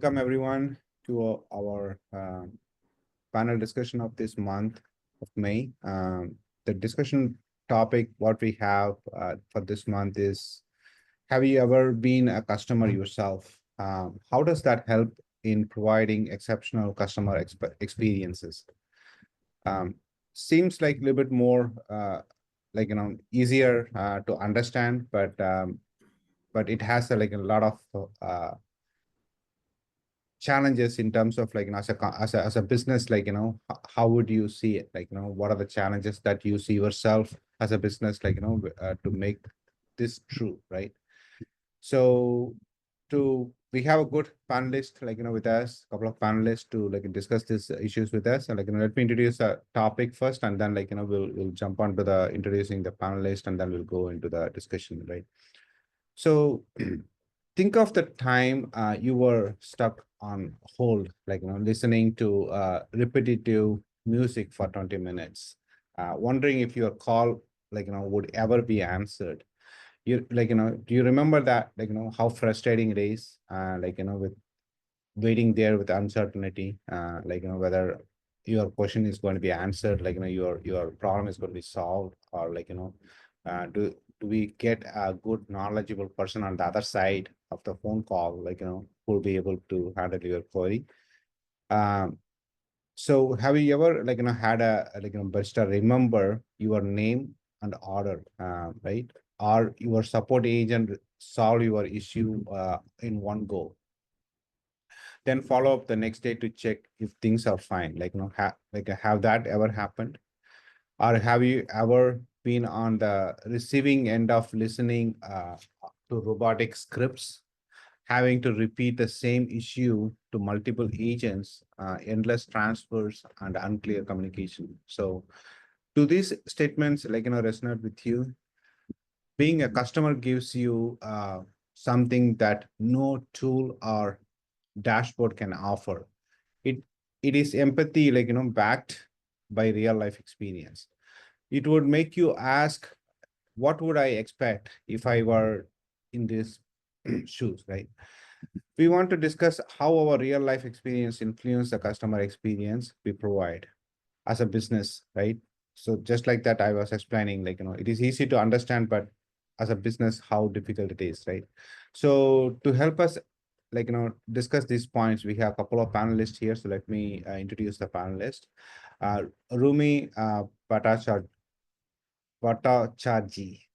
welcome everyone to our panel discussion of this month of May. The discussion topic, what we have for this month is, have you ever been a customer yourself? How does that help in providing exceptional customer experiences? Um, Seems like a little bit more easier to understand, but it has like a lot of challenges in terms of as a business, how would you see it, what are the challenges that you see yourself as a business, to make this true, right? So we have a good panelist with us, a couple of panelists to discuss these issues with us. And let me introduce a topic first, and then we'll jump on to the introducing the panelist, and then we'll go into the discussion, right? So think of the time you were stuck on hold, listening to repetitive music for 20 minutes, wondering if your call, would ever be answered. Do you remember that, how frustrating it is, with waiting there with uncertainty, whether your question is going to be answered, your problem is going to be solved, or do we get a good knowledgeable person on the other side of the phone call, who will be able to handle your query. So have you ever had a barista remember your name and order, right? Or your support agent solve your issue in one go, then follow up the next day to check if things are fine, have that ever happened? Or have you ever been on the receiving end of listening to robotic scripts, having to repeat the same issue to multiple agents, endless transfers, and unclear communication? So do these statements resonate with you? Being a customer gives you something that no tool or dashboard can offer. It it is empathy, backed by real life experience. It would make you ask, what would I expect if I were in these shoes, right? We want to discuss how our real life experience influence the customer experience we provide as a business, right? So just like that, I was explaining, it is easy to understand, but as a business, how difficult it is, right? So to help us, discuss these points, we have a couple of panelists here. So let me introduce the panelist. Rumi Bhattacharjee.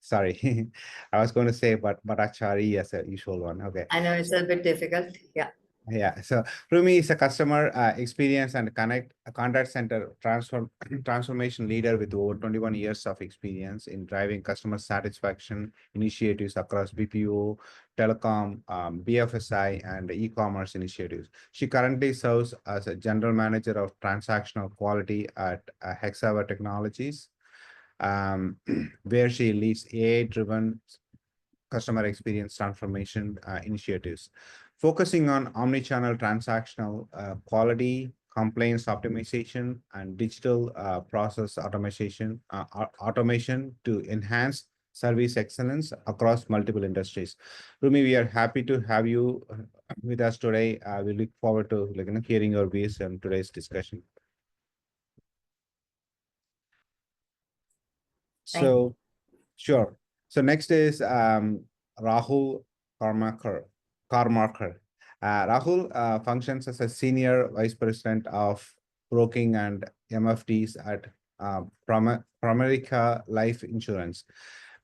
Sorry, I was going to say Bhattacharjee as a usual one. Okay. I know it's a bit difficult. Yeah. Yeah. So Rumi is a customer experience and contact center transformation leader with over 21 years of experience in driving customer satisfaction initiatives across BPO, telecom, BFSI, and e-commerce initiatives. She currently serves as a general manager of transactional quality at Hexaver Technologies, where she leads AI-driven customer experience transformation initiatives, focusing on omnichannel transactional quality, complaints optimization, and digital process automation to enhance service excellence across multiple industries. Rumi, we are happy to have you with us today. We look forward to hearing your views on today's discussion. So, sure. So next is Rahul Karmakar. Rahul functions as a senior vice president of broking and MFDs at Pramerica Life Insurance,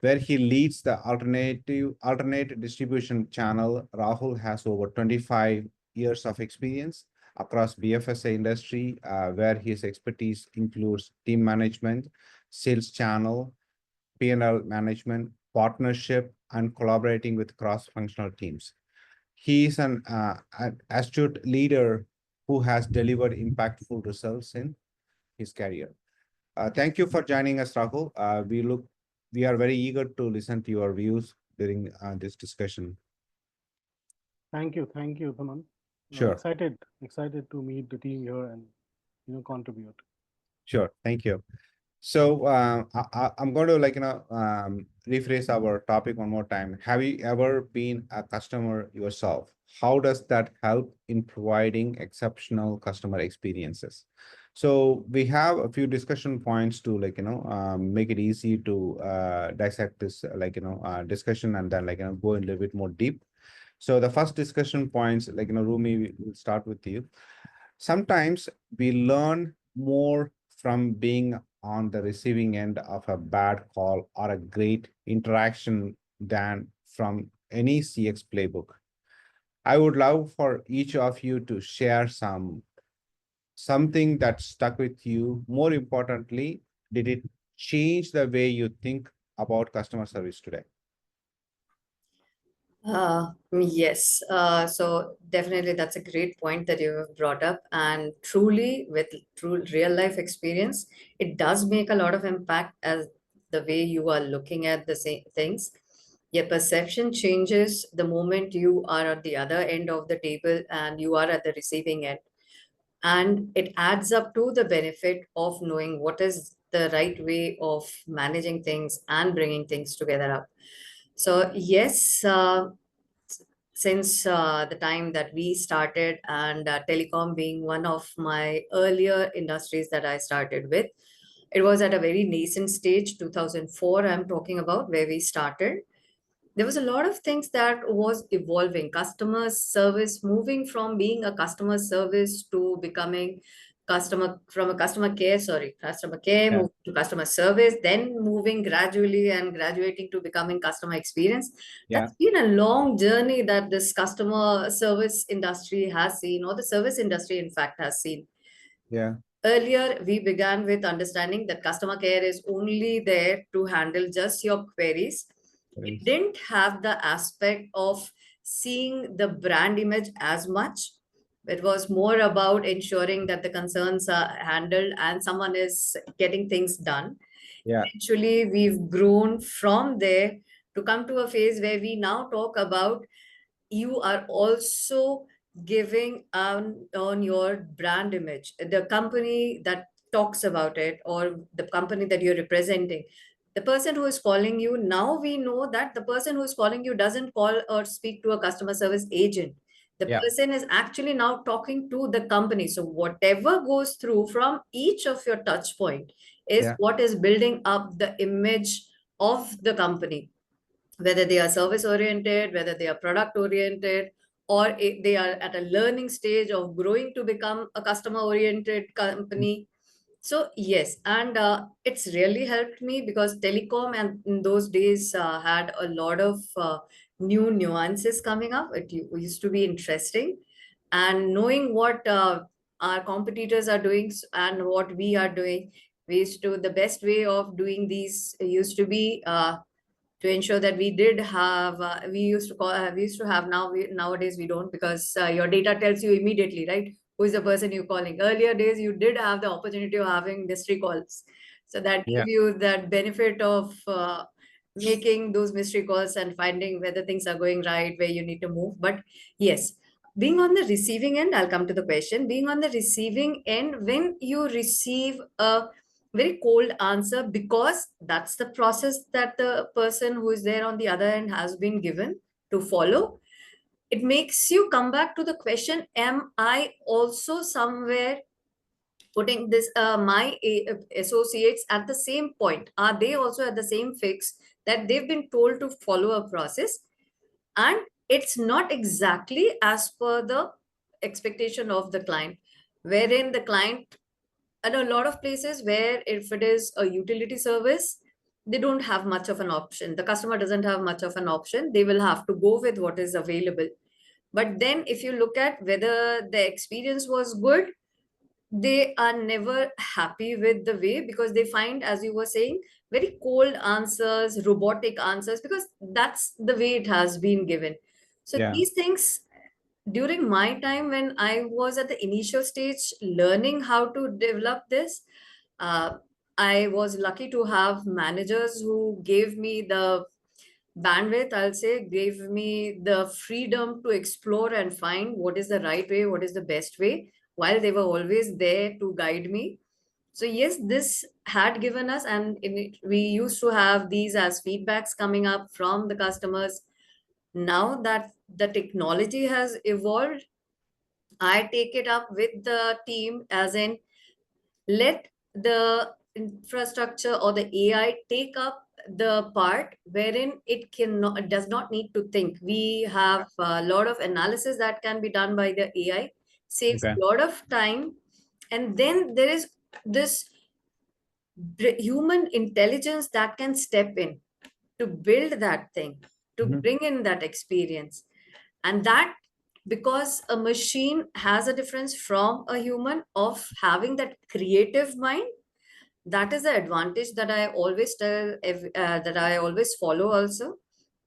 where he leads the alternate distribution channel. Rahul has over 25 years of experience across BFSA industry, where his expertise includes team management, sales channel, P&L management, partnership, and collaborating with cross-functional teams. He is an astute leader who has delivered impactful results in his career. Thank you for joining us, Rahul. We are very eager to listen to your views during this discussion. Thank you, Dhaman. Sure. Excited to meet the team here and contribute. Sure, thank you. So I'm going to rephrase our topic one more time. Have you ever been a customer yourself? How does that help in providing exceptional customer experiences? So we have a few discussion points to make it easy to dissect this discussion, and then go a little bit more deep. So the first discussion points, Rumi, we'll start with you. Sometimes we learn more from being on the receiving end of a bad call or a great interaction than from any CX playbook. I would love for each of you to share something that stuck with you. More importantly, did it change the way you think about customer service today? Yes. So definitely that's a great point that you have brought up. And truly, with true real life experience, it does make a lot of impact as the way you are looking at the same things. Your perception changes the moment you are at the other end of the table and you are at the receiving end. And it adds up to the benefit of knowing what is the right way of managing things and bringing things together up. So yes, since the time that we started, and telecom being one of my earlier industries that I started with, it was at a very nascent stage, 2004 I'm talking about, where we started. There was a lot of things that was evolving. Customer service, moving from being a customer service to becoming customer care, sorry, customer care, Yeah, moving to customer service, then moving gradually and graduating to becoming customer experience. yeah, That's been a long journey that this customer service industry has seen, or the service industry in fact has seen. yeah. Earlier, we began with understanding that customer care is only there to handle just your queries. It Please. didn't have the aspect of seeing the brand image as much. It was more about ensuring that the concerns are handled and someone is getting things done. Yeah, Eventually, we've grown from there to come to a phase where we now talk about you are also giving on your brand image, the company that talks about it, or the company that you're representing. The person who is calling you, now we know that the person who is calling you doesn't call or speak to a customer service agent. The yeah, person is actually now talking to the company. So whatever goes through from each of your touch point is yeah, what is building up the image of the company, whether they are service oriented, whether they are product oriented, or they are at a learning stage of growing to become a customer oriented company. So yes, and it's really helped me because telecom and in those days had a lot of new nuances coming up. It used to be interesting, and knowing what our competitors are doing and what we are doing, we used to the best way of doing these used to be to ensure that we did have we used to have, nowadays we don't, because your data tells you immediately, right, who is the person you're calling. Earlier days you did have the opportunity of having mystery calls, so that yeah, gave you that benefit of making those mystery calls and finding whether things are going right, where you need to move. But yes, being on the receiving end, I'll come to the question. Being on the receiving end, when you receive a very cold answer, because that's the process that the person who is there on the other end has been given to follow, it makes you come back to the question, am I also somewhere putting this my associates at the same point? Are they also at the same fix that they've been told to follow a process, and it's not exactly as per the expectation of the client, wherein the client, and a lot of places where if it is a utility service, they don't have much of an option, the customer doesn't have much of an option, they will have to go with what is available. But then if you look at whether the experience was good, they are never happy with the way, because they find, as you were saying, very cold answers, robotic answers, because that's the way it has been given. So yeah, these things, during my time when I was at the initial stage learning how to develop this, uh, I was lucky to have managers who gave me the bandwidth, I'll say, gave me the freedom to explore and find what is the right way, what is the best way, while they were always there to guide me. So yes, this had given us, and we used to have these as feedbacks coming up from the customers. Now that the technology has evolved, I take it up with the team, as in, let the infrastructure or the AI take up the part wherein it does not need to think. We have a lot of analysis that can be done by the AI, saves Okay. a lot of time, and then there is this human intelligence that can step in to build that thing, to Mhm. bring in that experience. And that, because a machine has a difference from a human of having that creative mind, that is the advantage that I always that I always follow also,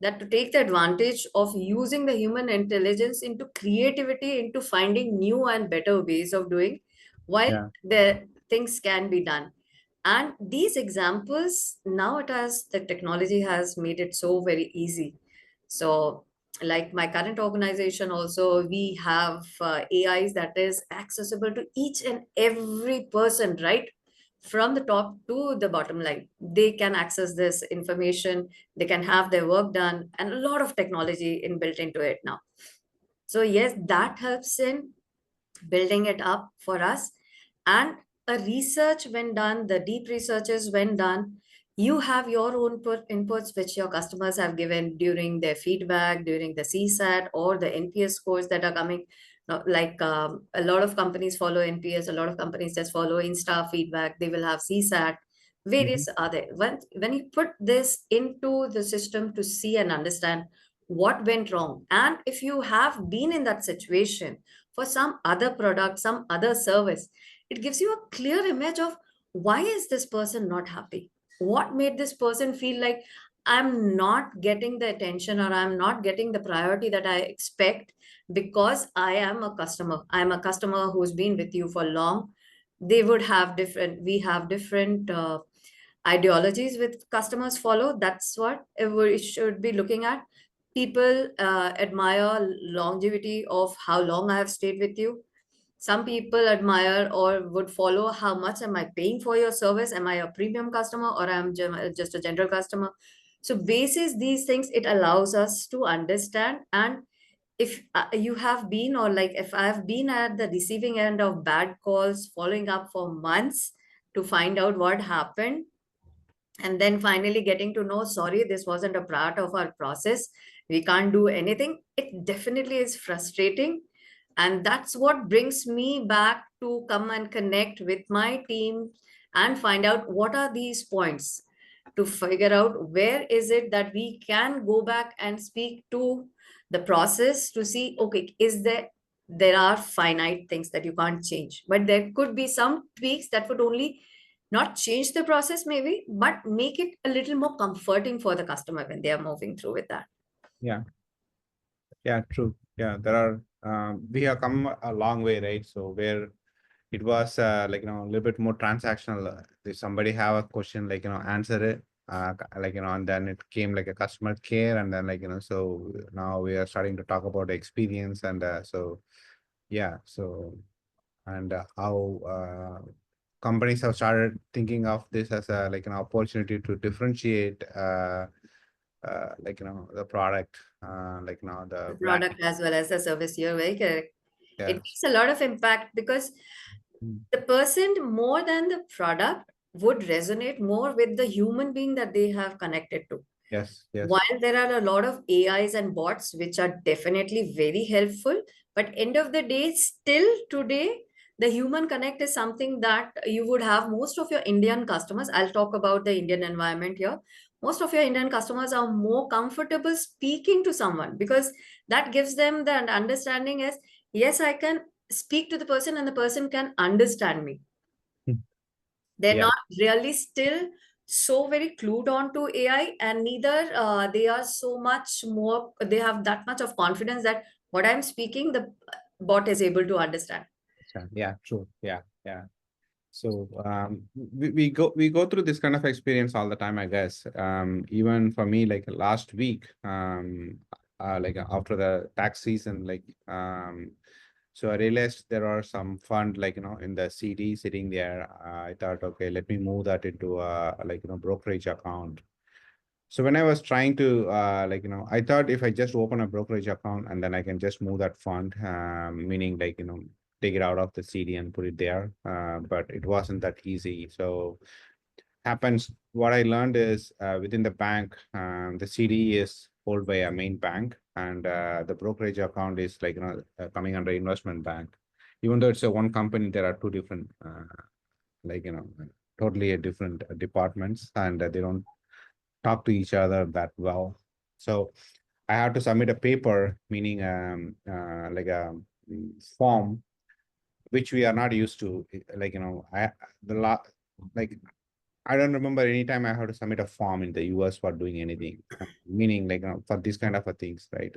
that to take the advantage of using the human intelligence into creativity, into finding new and better ways of doing, while Yeah. the things can be done. And these examples, now it has, the technology has made it so very easy. So like my current organization also, we have AIs that is accessible to each and every person, right from the top to the bottom line. They can access this information, they can have their work done, and a lot of technology inbuilt into it now. So yes, that helps in building it up for us. And a research when done, the deep researches when done, you have your own inputs which your customers have given during their feedback, during the CSAT or the NPS scores that are coming. Now, like a lot of companies follow NPS, a lot of companies just follow Insta feedback, they will have CSAT, Mhm. various other. When you put this into the system to see and understand what went wrong, and if you have been in that situation for some other product, some other service, it gives you a clear image of why is this person not happy? What made this person feel like I'm not getting the attention or I'm not getting the priority that I expect because I am a customer. I'm a customer who's been with you for long. They would have different, we have different ideologies with customers follow. That's what we should be looking at. People admire longevity of how long I have stayed with you. Some people admire or would follow how much am I paying for your service. Am I a premium customer or I'm just a general customer? So basis these things, it allows us to understand. And if you have been, or like if I've been at the receiving end of bad calls, following up for months to find out what happened, and then finally getting to know, sorry, this wasn't a part of our process, we can't do anything, it definitely is frustrating. And that's what brings me back to come and connect with my team and find out what are these points, to figure out where is it that we can go back and speak to the process to see, okay, is there are finite things that you can't change, but there could be some tweaks that would only not change the process maybe, but make it a little more comforting for the customer when they are moving through with that. Yeah. Yeah, true. Yeah, there are, we have come a long way, right? So where it was like, a little bit more transactional. If somebody have a question, like, answer it, like, and then it came like a customer care. And then like, so now we are starting to talk about the experience. And so, yeah, so, and how companies have started thinking of this as a, like, an opportunity to differentiate, like, the product, like, The the brand. product as well as the service, you're very correct. It Yes. makes a lot of impact because Mm. the person more than the product would resonate more with the human being that they have connected to. Yes. Yes. While there are a lot of AIs and bots which are definitely very helpful, but end of the day, still today, the human connect is something that you would have. Most of your Indian customers, I'll talk about the Indian environment here, most of your Indian customers are more comfortable speaking to someone because that gives them the understanding as, yes, I can speak to the person and the person can understand me. Mm. They're Yeah. not really still so very clued on to AI, and neither they are so much more, they have that much of confidence that what I'm speaking, the bot is able to understand. Yeah. True. Yeah. Yeah. So we go through this kind of experience all the time, I guess. Even for me, like last week, like after the tax season, like So I realized there are some fund like, in the CD sitting there. I thought, okay, let me move that into a like, brokerage account. So when I was trying to I thought if I just open a brokerage account and then I can just move that fund, meaning like, take it out of the CD and put it there. But it wasn't that easy. So happens, what I learned is within the bank, the CD is held by a main bank, and the brokerage account is like, coming under investment bank. Even though it's a one company, there are two different, like, totally a different departments, and they don't talk to each other that well. So I have to submit a paper, meaning like a form, which we are not used to. Like, I the lot like I don't remember any time I have to submit a form in the US for doing anything, meaning like, for these kind of a things, right?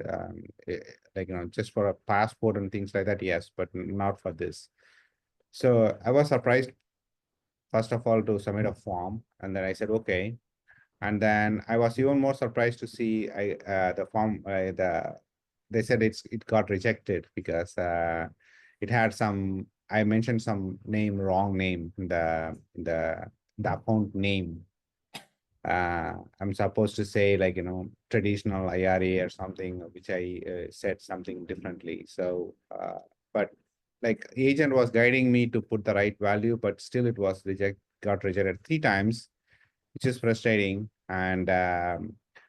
Like, just for a passport and things like that, yes, but not for this. So I was surprised, first of all, to submit a form, and then I said, okay. And then I was even more surprised to see the form, they said it got rejected because it had some, I mentioned some wrong name in the account name. I'm supposed to say like, traditional IRA or something, which I said something differently. So, but like agent was guiding me to put the right value, but still it was got rejected 3 times, which is frustrating. And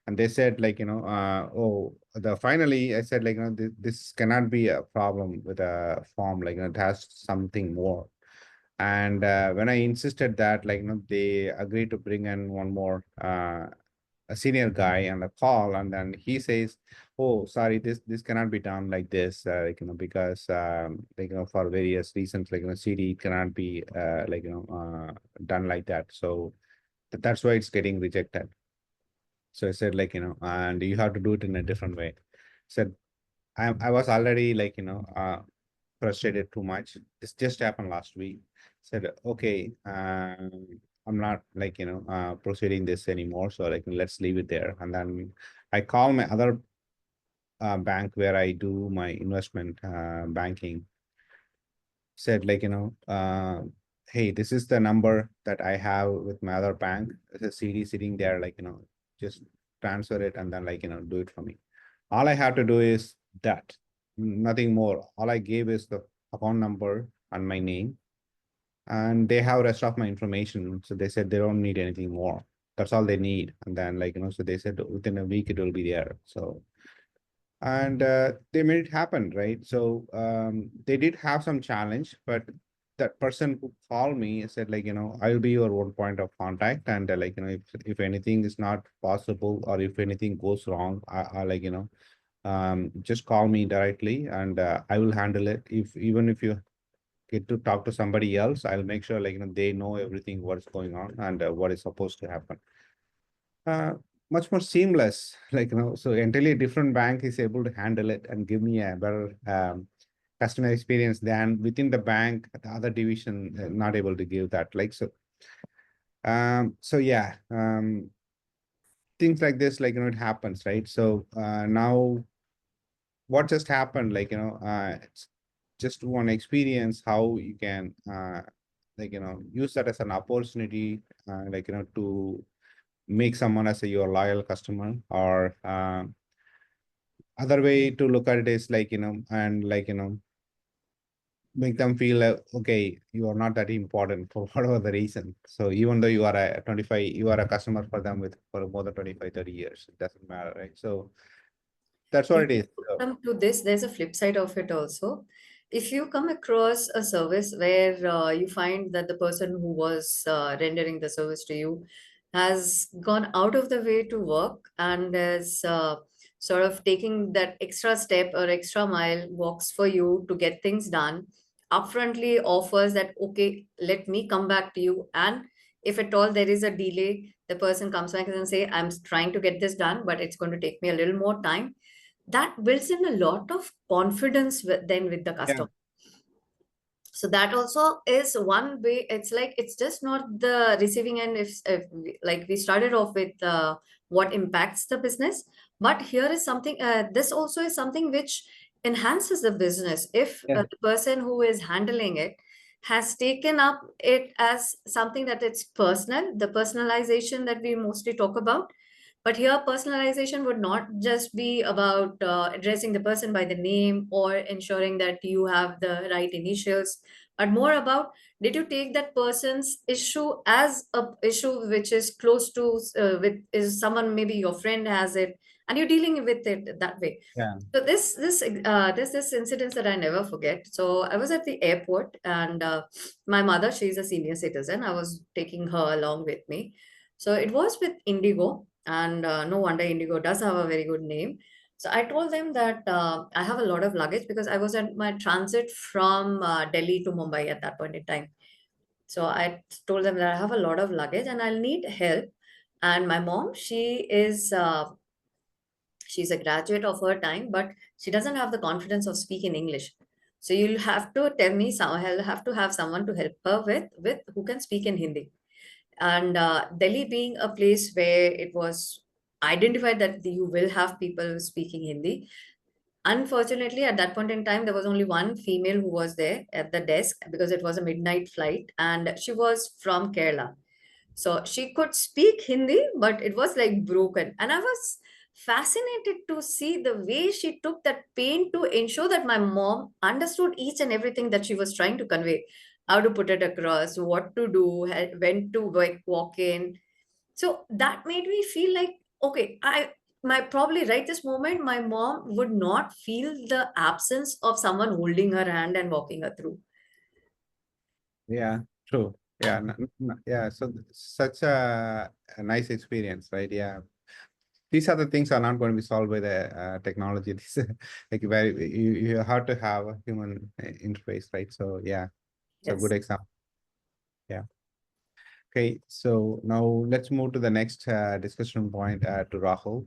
they said like, oh, finally I said like, this cannot be a problem with a form, like, it has something more. And when I insisted that, like, they agreed to bring in one more a senior guy on the call, and then he says, oh, sorry, this cannot be done like this, like, because like, for various reasons, like, CD cannot be like, done like that. So that's why it's getting rejected. So I said like, and you have to do it in a different way. Said I was already like, frustrated too much. This just happened last week. Said, okay, I'm not like, proceeding this anymore. So like, let's leave it there. And then I call my other bank where I do my investment banking. Said like, hey, this is the number that I have with my other bank. There's a CD sitting there, like, just transfer it and then like, do it for me. All I have to do is that, nothing more. All I gave is the account number and my name, and they have rest of my information. So they said they don't need anything more. That's all they need. And then like, so they said within a week it will be there. So, and they made it happen, right? So they did have some challenge, but that person who called me said like, I'll be your one point of contact, and like, if anything is not possible or if anything goes wrong, I like, just call me directly, and I will handle it. Even if you get to talk to somebody else, I'll make sure like, they know everything what's going on and what is supposed to happen. Much more seamless, like, so entirely different bank is able to handle it and give me a better customer experience than within the bank, the other division not able to give that. Like, so, so yeah, things like this, like, it happens, right? So now what just happened, like, it's just one experience how you can like, use that as an opportunity, like, to make someone as your loyal customer, or other way to look at it is like, and like, make them feel okay, you are not that important for whatever the reason. So even though you are a 25, you are a customer for them for more than 25, 30 years, it doesn't matter, right? So that's what If it is. you come to this, there's a flip side of it also. If you come across a service where you find that the person who was rendering the service to you has gone out of the way to work and is sort of taking that extra step or extra mile, walks for you to get things done, upfrontly offers that, okay, let me come back to you. And if at all there is a delay, the person comes back and say, I'm trying to get this done, but it's going to take me a little more time. That builds in a lot of confidence then with the Yeah. customer. So that also is one way. It's like, it's just not the receiving end. If like we started off with what impacts the business, but here is something, this also is something which enhances the business if Yeah. the person who is handling it has taken up it as something that it's personal, the personalization that we mostly talk about. But here, personalization would not just be about addressing the person by the name or ensuring that you have the right initials, but more about, did you take that person's issue as a issue which is close to with is someone, maybe your friend has it, and you're dealing with it that way. Yeah. So this incident that I never forget. So I was at the airport, and my mother, she's a senior citizen. I was taking her along with me. So it was with Indigo, and no wonder Indigo does have a very good name. So I told them that I have a lot of luggage because I was at my transit from Delhi to Mumbai at that point in time. So I told them that I have a lot of luggage and I'll need help. And my mom, she's a graduate of her time, but she doesn't have the confidence of speaking English. So you'll have to tell me some. I'll have to have someone to help her with who can speak in Hindi. And Delhi being a place where it was identified that you will have people speaking Hindi. Unfortunately, at that point in time, there was only one female who was there at the desk because it was a midnight flight, and she was from Kerala. So she could speak Hindi, but it was like broken. And I was fascinated to see the way she took that pain to ensure that my mom understood each and everything that she was trying to convey, how to put it across, what to do, when to like walk in. So that made me feel like, okay, my probably right this moment, my mom would not feel the absence of someone holding her hand and walking her through. Yeah, true. Yeah, yeah. So such a nice experience, right? Yeah. These are the things are not going to be solved by the technology. This like very you have to have a human interface, right? So yeah, it's a good Yes. example. Yeah. Okay. So now let's move to the next discussion point to Rahul.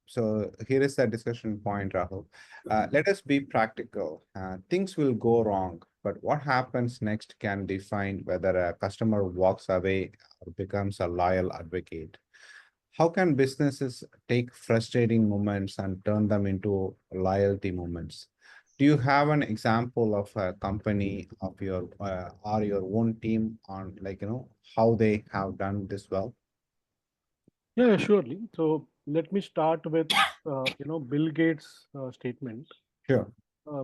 So here is the discussion point, Rahul. Let us be practical. Things will go wrong, but what happens next can define whether a customer walks away or becomes a loyal advocate. How can businesses take frustrating moments and turn them into loyalty moments? Do you have an example of a company of your or your own team on how they have done this well? Yeah, surely. So let me start with Bill Gates' statement. Sure.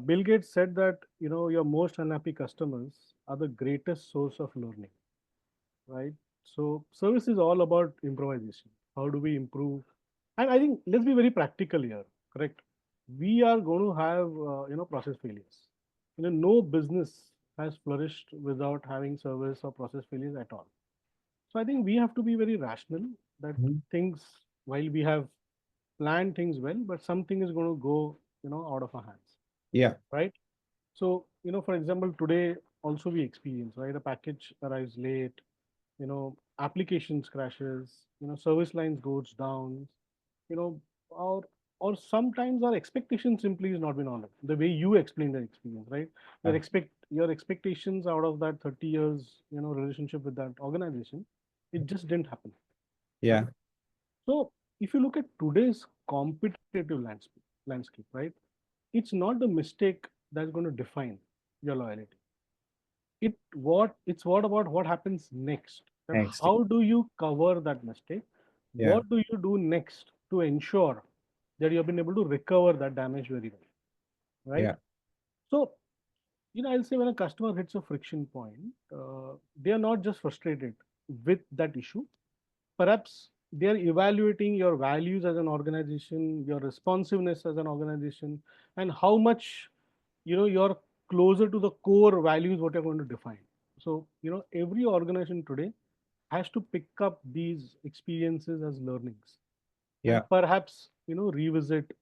Bill Gates said that your most unhappy customers are the greatest source of learning, right? So service is all about improvisation. How do we improve? And I think let's be very practical here, correct? We are going to have process failures. No business has flourished without having service or process failures at all. So I think we have to be very rational that Mhm. things, while we have planned things well, but something is going to go out of our hands, Yeah. right? So for example, today also we experience, right, a package arrives late, applications crashes, service lines goes down, you know or sometimes our expectation simply is not been honored the way you explain the experience, right? Yeah. Your expectations out of that 30 years relationship with that organization, it just didn't happen, Yeah. right? So if you look at today's competitive landscape, right, it's not the mistake that's going to define your loyalty. It's what about what happens next, that Next. how do you cover that mistake, Yeah. what do you do next to ensure that you have been able to recover that damage very well, right? Yeah. So I'll say when a customer hits a friction point, they are not just frustrated with that issue. Perhaps they are evaluating your values as an organization, your responsiveness as an organization, and how much you're closer to the core values what you're going to define. So every organization today has to pick up these experiences as learnings, and Yeah. perhaps revisit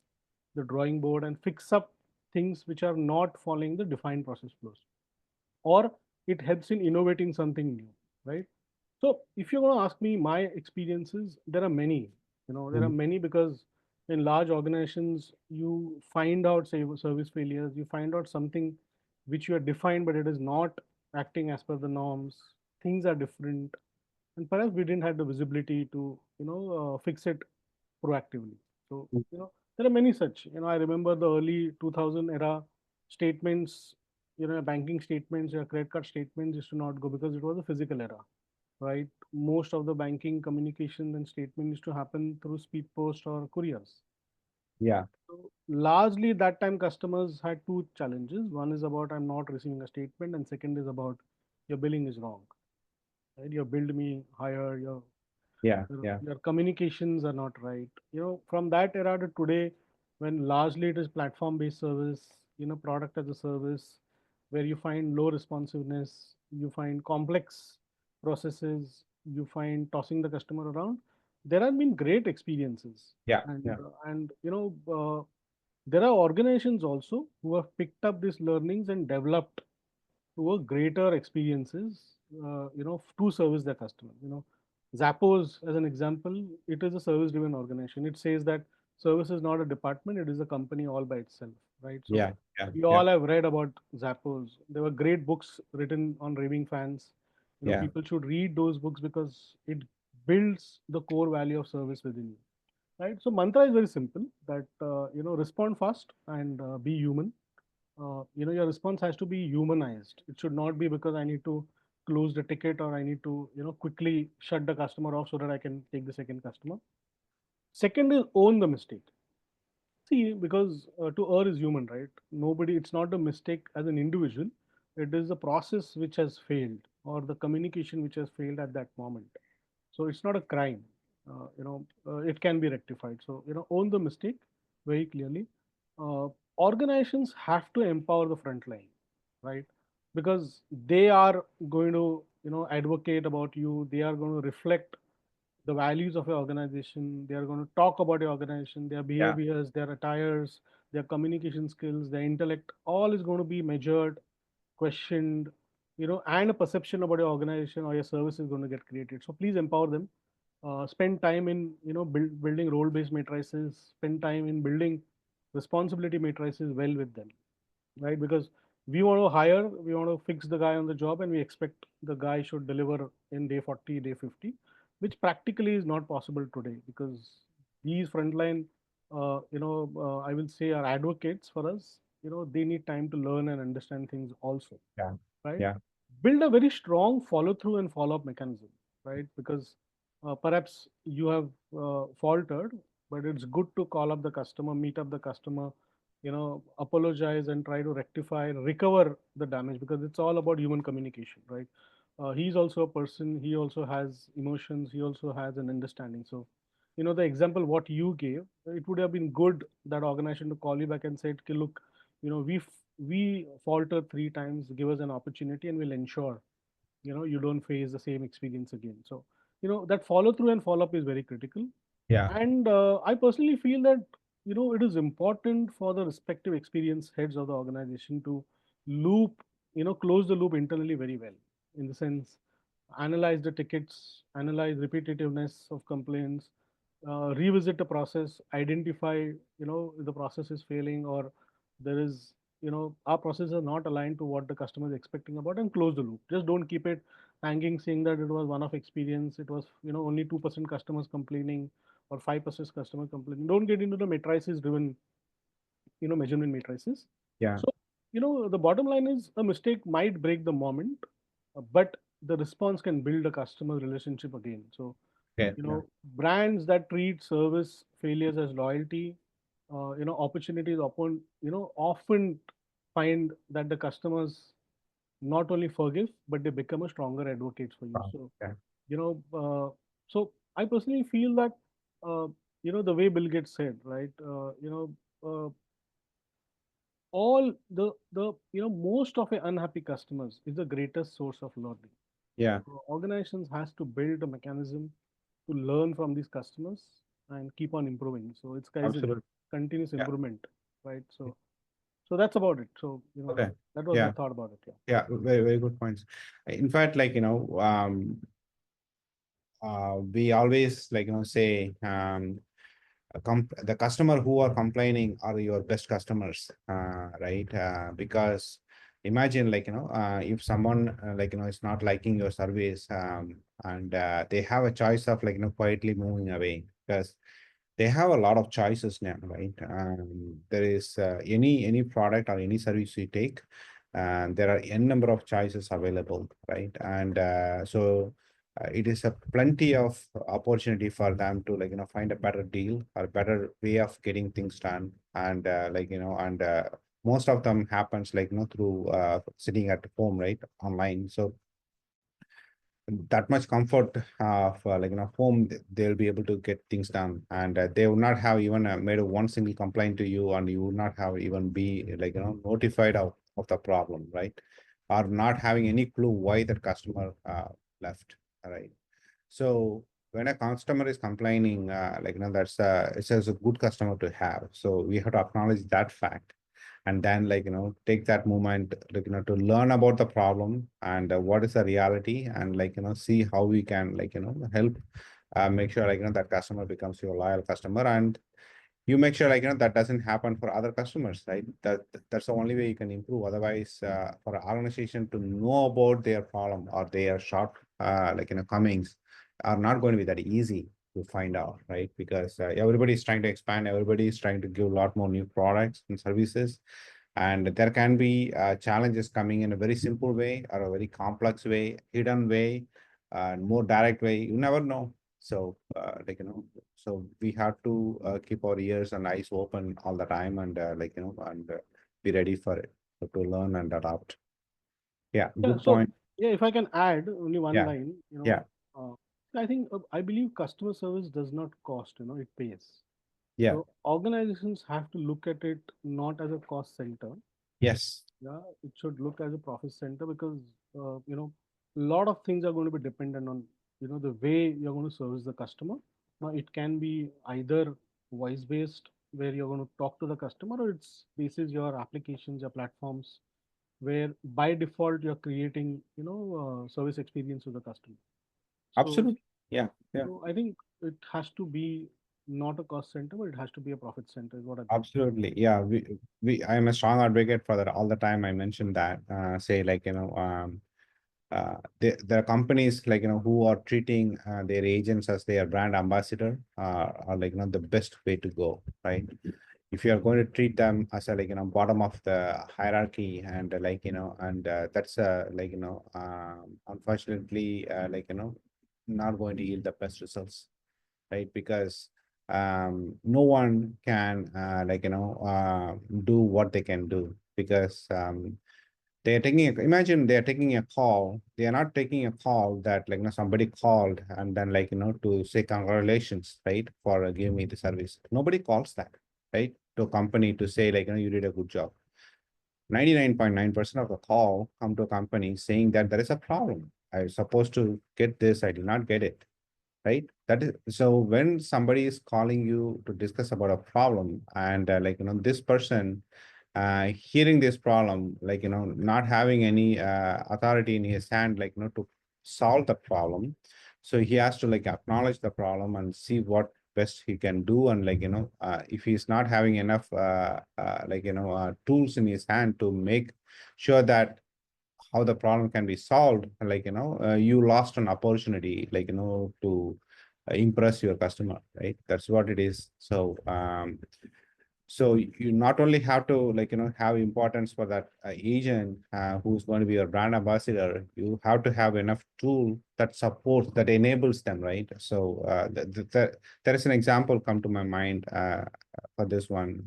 the drawing board and fix up things which are not following the defined process flows, or it helps in innovating something new, right? So if you're going to ask me my experiences, there are many. There are Mhm. many because in large organizations, you find out, say, service failures, you find out something which you are defined, but it is not acting as per the norms. Things are different, and perhaps we didn't have the visibility to fix it proactively. So There are many such. I remember the early 2000 era statements. Banking statements, your credit card statements used to not go because it was a physical era, right? Most of the banking communication and statement used to happen through speed post or couriers. Yeah. So largely that time customers had two challenges. One is about I'm not receiving a statement, and second is about your billing is wrong. Right? Your billed me higher, Yeah. your, Yeah. your communications are not right. From that era to today, when largely it is platform-based service, product as a service, where you find low responsiveness, you find complex processes, you find tossing the customer around. There have been great experiences, Yeah. and Yeah. there are organizations also who have picked up these learnings and developed to a greater experiences, to service their customers. Zappos, as an example, it is a service-driven organization. It says that service is not a department; it is a company all by itself, right? So Yeah. Yeah. we Yeah. all have read about Zappos. There were great books written on raving fans. Yeah. People should read those books because it builds the core value of service within you, right? So mantra is very simple, that respond fast and be human. Your response has to be humanized. It should not be because I need to close the ticket, or I need to quickly shut the customer off so that I can take the second customer. Second is own the mistake. See, because to err is human, right? Nobody, it's not a mistake as an individual. It is a process which has failed, or the communication which has failed at that moment. So it's not a crime. It can be rectified. So own the mistake very clearly. uh, Organizations have to empower the front line, right? Because they are going to advocate about you. They are going to reflect the values of your organization. They are going to talk about your organization, their Yeah. behaviors, their attires, their communication skills, their intellect. All is going to be measured, questioned, and a perception about your organization or your service is going to get created. So please empower them. Spend time in building role-based matrices. Spend time in building responsibility matrices well with them, right? Because we want to hire, we want to fix the guy on the job, and we expect the guy should deliver in day 40, day 50, which practically is not possible today, because these frontline, I will say, are advocates for us. They need time to learn and understand things also, Yeah. right? Yeah. Build a very strong follow through and follow up mechanism, right? Because perhaps you have faltered, but it's good to call up the customer, meet up the customer, apologize and try to rectify, recover the damage, because it's all about human communication, right? He's also a person, he also has emotions, he also has an understanding. So, the example what you gave, it would have been good that organization to call you back and said, okay, look, we faltered 3 times, give us an opportunity and we'll ensure you don't face the same experience again. So that follow through and follow up is very critical. Yeah. And I personally feel that it is important for the respective experience heads of the organization to loop, close the loop internally very well, in the sense, analyze the tickets, analyze repetitiveness of complaints, revisit the process, identify the process is failing, or there is our processes are not aligned to what the customer is expecting about, and close the loop. Just don't keep it hanging, saying that it was one of experience, it was only 2% customers complaining or 5% customer complaining. Don't get into the matrices driven measurement matrices. Yeah. So the bottom line is, a mistake might break the moment, but the response can build a customer relationship again. So Okay. Yeah. brands that treat service failures as loyalty, opportunities upon often find that the customers not only forgive, but they become a stronger advocates for you. Wow. So Yeah. you know so I personally feel that uh, the way Bill Gates said, right, uh, all the most of a unhappy customers is the greatest source of learning. Yeah. Organizations has to build a mechanism to learn from these customers and keep on improving. So it's kaizen, Absolutely. continuous Yeah. improvement, right? So that's about it. So Okay. that was my Yeah. thought about it. Yeah. Yeah. Very, very good points. In fact, we always say, the customer who are complaining are your best customers, right? Because imagine, if someone is not liking your service, and they have a choice of quietly moving away, because they have a lot of choices now, right? There is any product or any service you take, and there are n number of choices available, right? And it is a plenty of opportunity for them to find a better deal or a better way of getting things done, and most of them happens through sitting at home, right, online. So that much comfort for home, they'll be able to get things done, and they would not have even made one single complaint to you, and you would not have even be notified of the problem, right? Or not having any clue why that customer left, right? So when a customer is complaining, that's it's as a good customer to have. So we have to acknowledge that fact, and then take that moment to learn about the problem and what is the reality, and see how we can help make sure that customer becomes your loyal customer, and you make sure that doesn't happen for other customers, right? That's the only way you can improve. Otherwise, for an organization to know about their problem or their short comings are not going to be that easy to find out, right? Because everybody is trying to expand, everybody is trying to give a lot more new products and services, and there can be challenges coming in a very simple way or a very complex way, hidden way, more direct way. You never know. So so we have to keep our ears and eyes open all the time, and be ready for it, to learn and adapt. Yeah, Yeah, good so point. yeah, if I can add only one Yeah, line, yeah, I think I believe customer service does not cost, it pays. yeah, So organizations have to look at it not as a cost center. yes, Yeah, it should look as a profit center, because a lot of things are going to be dependent on the way you're going to service the customer. Now it can be either voice based, where you're going to talk to the customer, or it's basis your applications, your platforms, where by default you're creating service experience with the customer. So, absolutely. Yeah, yeah. so I think it has to be not a cost center, but it has to be a profit center, is what I believe. Absolutely. Yeah. I am a strong advocate for that all the time. I mentioned that, say, there are companies who are treating their agents as their brand ambassador, are the best way to go, right? If you are going to treat them as a bottom of the hierarchy, and and that's unfortunately not going to yield the best results, right? Because no one can do what they can do, because they're taking imagine they're taking a call. They are not taking a call that somebody called and then to say congratulations, right, for giving me the service. Nobody calls that, right, to a company to say you did a good job. 99.9% of the call come to a company saying that there is a problem. I was supposed to get this, I did not get it, right? That is, so when somebody is calling you to discuss about a problem, and this person hearing this problem, not having any authority in his hand, to solve the problem, so he has to acknowledge the problem and see what best he can do, and if he's not having enough tools in his hand to make sure that how the problem can be solved, you lost an opportunity to impress your customer, right? That's what it is. So so you not only have to have importance for that agent who's going to be your brand ambassador, you have to have enough tool that supports, that enables them, right? So there is an example come to my mind for this one.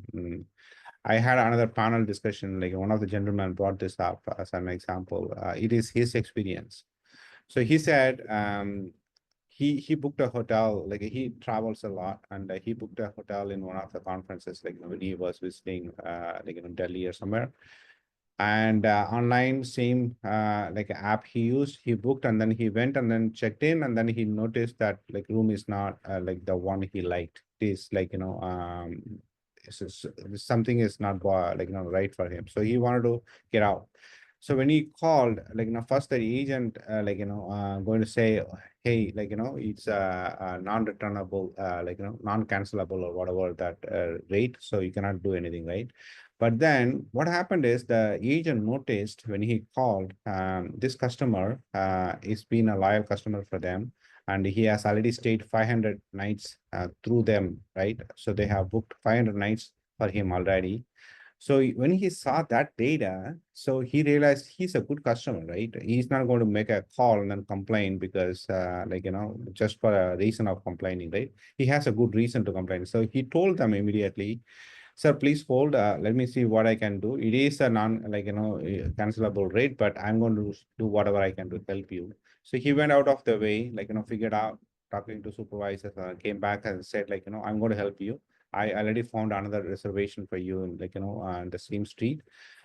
I had another panel discussion, one of the gentlemen brought this up as an example. It is his experience. So he said he booked a hotel, he travels a lot, and he booked a hotel in one of the conferences, when he was visiting Delhi or somewhere. And online, same app he used, he booked, and then he went and then checked in, and then he noticed that room is not the one he liked. It is something is not right for him, so he wanted to get out. So when he called, first the agent, going to say, hey, it's non-returnable, non-cancelable or whatever that rate. So you cannot do anything, right? But then what happened is the agent noticed when he called, this customer is been a loyal customer for them, and he has already stayed 500 nights through them, right? So they have booked 500 nights for him already. So when he saw that data, so he realized he's a good customer, right? He's not going to make a call and then complain because, just for a reason of complaining, right? He has a good reason to complain. So he told them immediately, sir, please hold. Let me see what I can do. It is a cancelable rate, but I'm going to do whatever I can to help you. So he went out of the way, figured out, talking to supervisors, came back and said, I'm going to help you. I already found another reservation for you in the same street,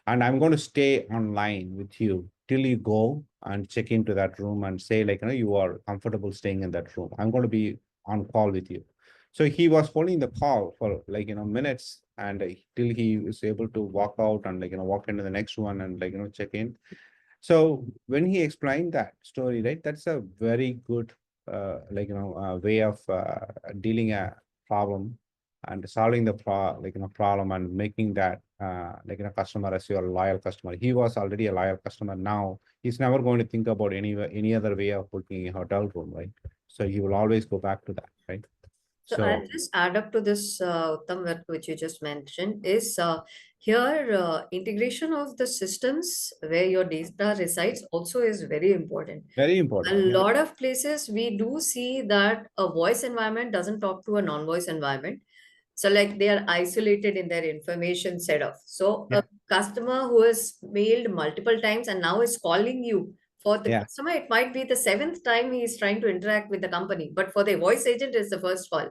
and I'm going to stay online with you till you go and check into that room and say you are comfortable staying in that room. I'm going to be on call with you. So he was holding the call for minutes, and till he was able to walk out and walk into the next one and check in. So when he explained that story, right, that's a very good way of dealing a problem and solving the problem and making that customer as your loyal customer. He was already a loyal customer. Now he's never going to think about any other way of booking a hotel room, right? So he will always go back to that, right? So I'll So just add up to this, Uttam, which you just mentioned, is here integration of the systems where your data resides also is very important. very A important. Yeah. lot of places we do see that a voice environment doesn't talk to a non-voice environment. So like they are isolated in their information set off. So Yeah. a customer who has mailed multiple times and now is calling you for the Yeah. customer, it might be the seventh time he is trying to interact with the company, but for the voice agent, it's the first call.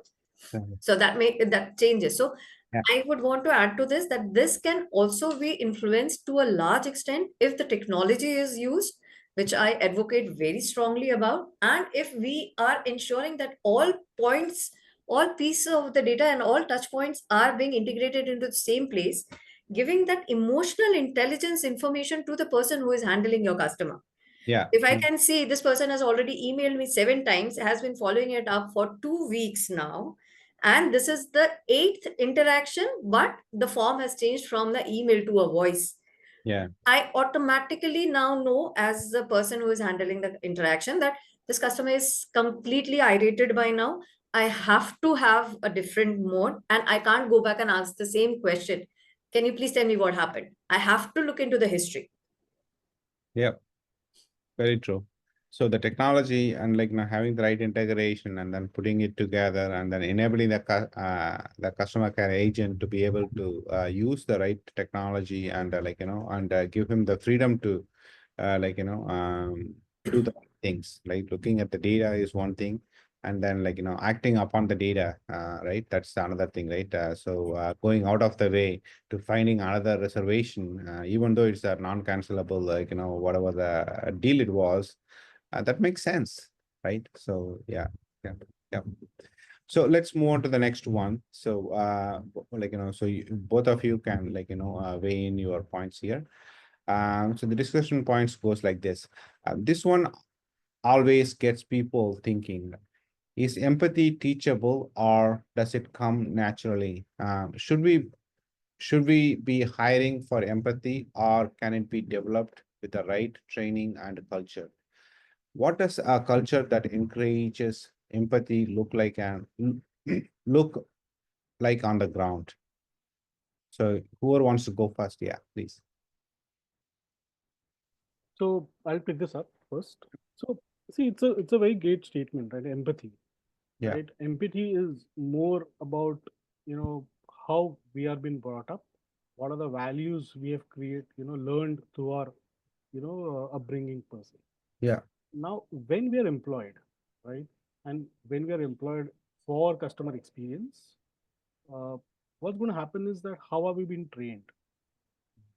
So that changes. So Yeah. I would want to add to this that this can also be influenced to a large extent if the technology is used, which I advocate very strongly about, and if we are ensuring that all points, all pieces of the data and all touch points are being integrated into the same place, giving that emotional intelligence information to the person who is handling your customer. Yeah. If I can see this person has already emailed me 7 times, has been following it up for 2 weeks now, and this is the eighth interaction, but the form has changed from the email to a voice. Yeah. I automatically now know, as the person who is handling the interaction, that this customer is completely irritated by now. I have to have a different mode, and I can't go back and ask the same question. Can you please tell me what happened? I have to look into the history. Yeah. Very true. So the technology and having the right integration and then putting it together and then enabling the customer care agent to be able to use the right technology and give him the freedom to do the right things. Like looking at the data is one thing, and then acting upon the data, right? That's another thing, right? So going out of the way to finding another reservation, even though it's a non-cancelable, whatever the deal it was, that makes sense, right? So yeah, yeah, yeah. So let's move on to the next one. So so both of you can weigh in your points here. So the discussion points goes like this. This one always gets people thinking. Is empathy teachable or does it come naturally? Should we be hiring for empathy or can it be developed with the right training and culture? What does a culture that encourages empathy look like and look like on the ground? So whoever wants to go first, yeah, please. So I'll pick this up first. So see, it's a very great statement, right? Empathy, Yeah, right? Empathy is more about, you know, how we are being brought up, what are the values we have learned through our, upbringing per se. yeah, Now, when we are employed, right, and when we are employed for customer experience, uh, what's going to happen is that how are we being trained?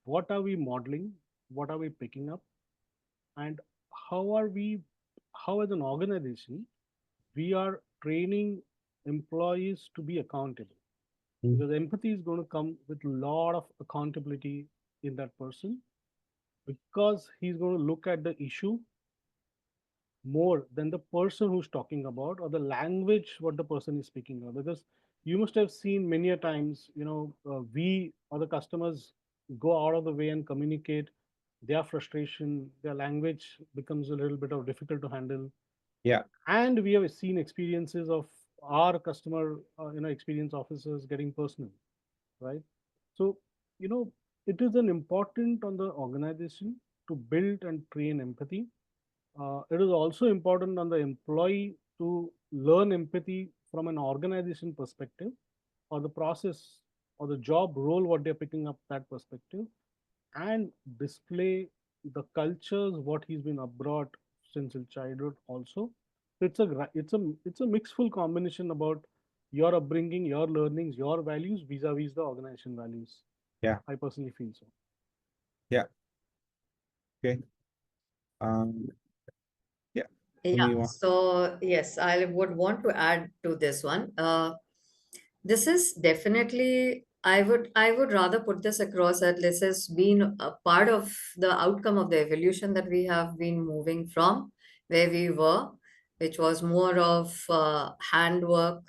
What are we modeling? What are we picking up? And how are we, how as an organization, we are training employees to be accountable? mm, Because empathy is going to come with a lot of accountability in that person. because he's going to look at the issue more than the person who's talking about or the language what the person is speaking of. Because you must have seen many a times, we or the customers go out of the way and communicate their frustration, their language becomes a little bit of difficult to handle. Yeah. And we have seen experiences of our customer, experience officers getting personal, right? So, you know, it is an important on the organization to build and train empathy. It is also important on the employee to learn empathy from an organization perspective or the process or the job role what they're picking up that perspective, and display the cultures what he's been abroad since his childhood also. It's a mixful combination about your upbringing, your learnings, your values vis-a-vis the organization values. Yeah. I personally feel so. Yeah. Okay. Yeah. Yeah. So yes, I would want to add to this one. This is definitely, I would rather put this across that this has been a part of the outcome of the evolution that we have been moving from where we were, which was more of handwork,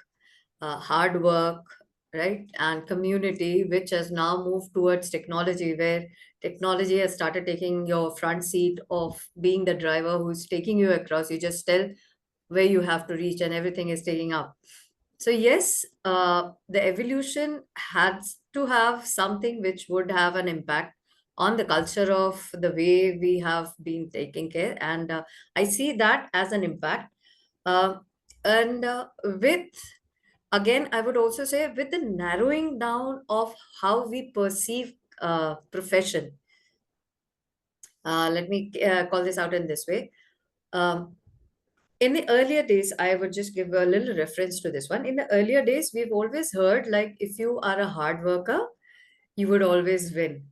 hard work, right, and community, which has now moved towards technology, where technology has started taking your front seat of being the driver who's taking you across. You just tell where you have to reach, and everything is taking up. So yes, the evolution has to have something which would have an impact on the culture of the way we have been taking care, and I see that as an impact. Uh, and with again, I would also say with the narrowing down of how we perceive profession. Let me call this out in this way. Um, in the earlier days, I would just give a little reference to this one. In the earlier days, we've always heard like if you are a hard worker, you would always win,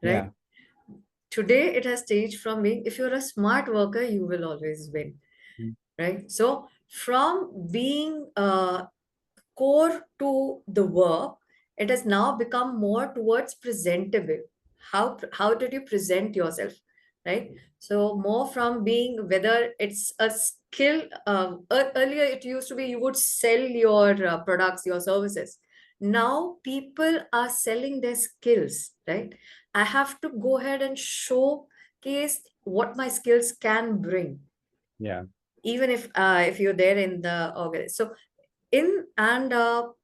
right? Yeah. Today, it has changed from being if you're a smart worker, you will always win, Mm. right? So, from being core to the work, it has now become more towards presentable. How did you present yourself, right? So more from being whether it's a skill. Earlier, it used to be you would sell your products, your services. Now people are selling their skills, right? I have to go ahead and showcase what my skills can bring, Yeah. even if you're there in the organization. So in and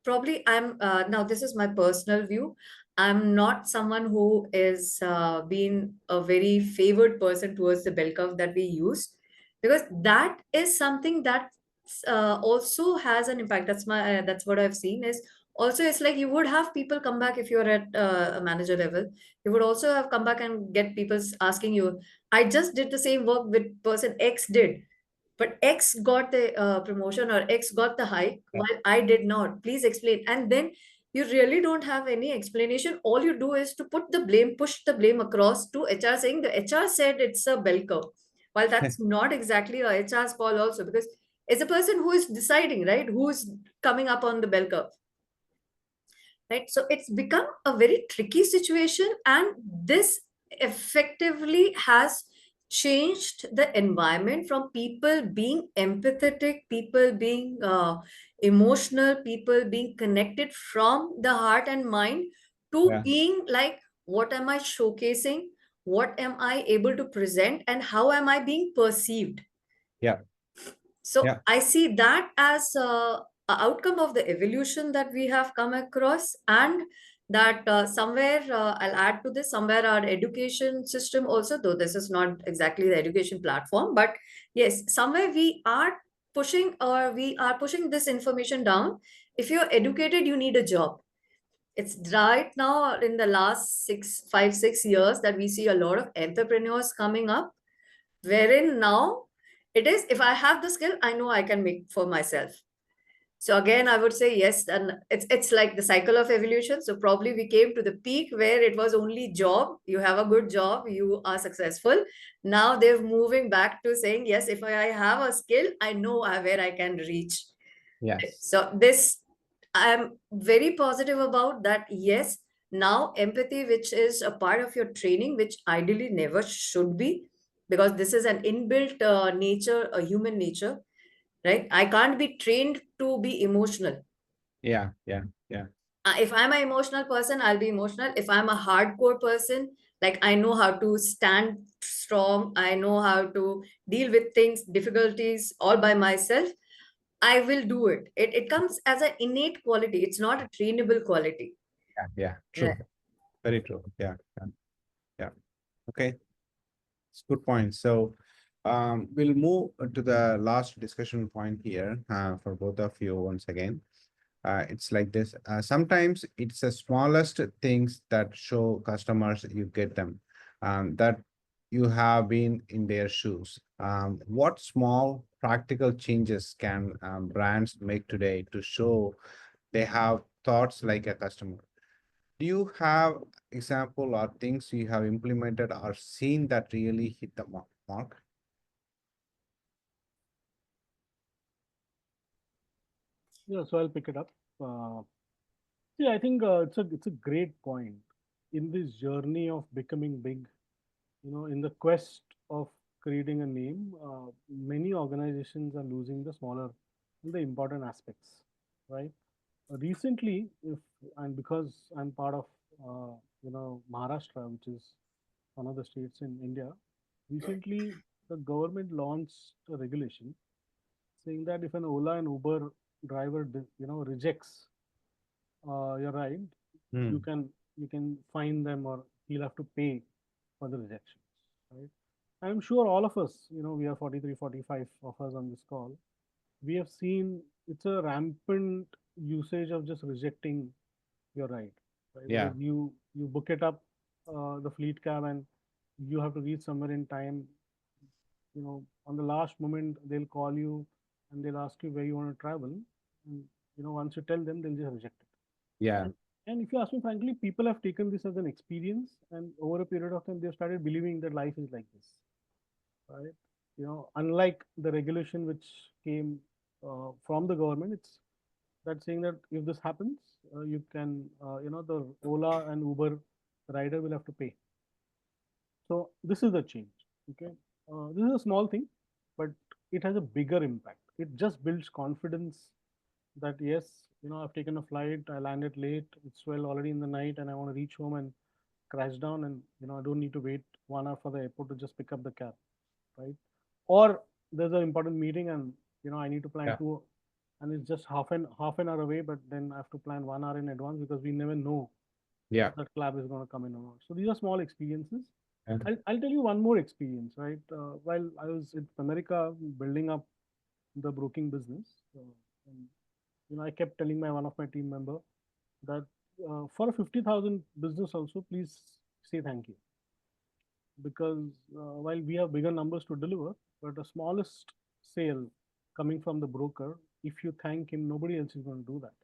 probably I'm now this is my personal view. I'm not someone who is being a very favored person towards the bell curve that we use, because that is something that also has an impact. That's what I've seen is also it's like you would have people come back if you're at a manager level. You would also have come back and get people asking you, I just did the same work with person X did, but X got the promotion or X got the hike Yeah. while I did not. Please explain. And then you really don't have any explanation. All you do is to push the blame across to HR, saying the HR said it's a bell curve. While that's not exactly a HR's call, also, because it's a person who is deciding, right? Who's coming up on the bell curve, right? So it's become a very tricky situation, and this effectively has changed the environment from people being empathetic, people being emotional, people being connected from the heart and mind, to Yeah. being like, what am I showcasing, what am I able to present, and how am I being perceived? Yeah. So Yeah. I see that as a outcome of the evolution that we have come across, and that somewhere I'll add to this, somewhere our education system also, though this is not exactly the education platform, but yes, somewhere we are pushing this information down. If you're educated, you need a job. It's right now in the last 6 years that we see a lot of entrepreneurs coming up, wherein now it is, if I have the skill, I know I can make for myself. So again, I would say yes, and it's like the cycle of evolution. So probably we came to the peak where it was only job, you have a good job, you are successful. Now they're moving back to saying yes, if I have a skill, I know where I can reach. Yes. So this, I'm very positive about that. Yes, Now empathy, which is a part of your training, which ideally never should be, because this is an inbuilt nature, a human nature, right? I can't be trained to be emotional. Yeah. If I'm an emotional person, I'll be emotional. If I'm a hardcore person, like I know how to stand strong, I know how to deal with things, difficulties all by myself, I will do it. It comes as an innate quality. It's not a trainable quality. Yeah. True. Right. Very true. Yeah. Okay. It's a good point. So we'll move to the last discussion point here for both of you once again. It's like this. Sometimes it's the smallest things that show customers you get them, that you have been in their shoes. What small practical changes can brands make today to show they have thoughts like a customer? Do you have example or things you have implemented or seen that really hit the mark? Yeah, so I'll pick it up. See, I think it's a great point in this journey of becoming big. In the quest of creating a name, many organizations are losing the smaller, the important aspects, right? Recently, if and because I'm part of Maharashtra, which is one of the states in India, recently the government launched a regulation saying that if an Ola and Uber driver rejects your ride, you Hmm. can you can fine them or he'll have to pay for the rejections, right? I'm sure all of us, we are 43, 45 of us on this call, we have seen it's a rampant usage of just rejecting your ride, right? Yeah. Because you book it up, the fleet cab, and you have to reach somewhere in time. On the last moment they'll call you and they'll ask you where you want to travel, and once you tell them, they'll just reject it. Yeah. And if you ask me frankly, people have taken this as an experience, and over a period of time, they've started believing that life is like this, right? Unlike the regulation which came from the government, it's that saying that if this happens, you can, the Ola and Uber rider will have to pay. So this is the change. Okay, this is a small thing, but it has a bigger impact. It just builds confidence that yes, I've taken a flight, I landed late, it's well already in the night, and I want to reach home and crash down, and I don't need to wait 1 hour for the airport to just pick up the cab, right? Or there's an important meeting, and I need to plan Yeah. two, and it's just half an hour away, but then I have to plan 1 hour in advance because we never know Yeah. if that cab is going to come in or not. So these are small experiences. Yeah. I'll tell you one more experience, right? While I was in America building up the broking business, and, I kept telling one of my team member that for a 50,000 business also, please say thank you, because while we have bigger numbers to deliver, but the smallest sale coming from the broker, if you thank him, nobody else is going to do that,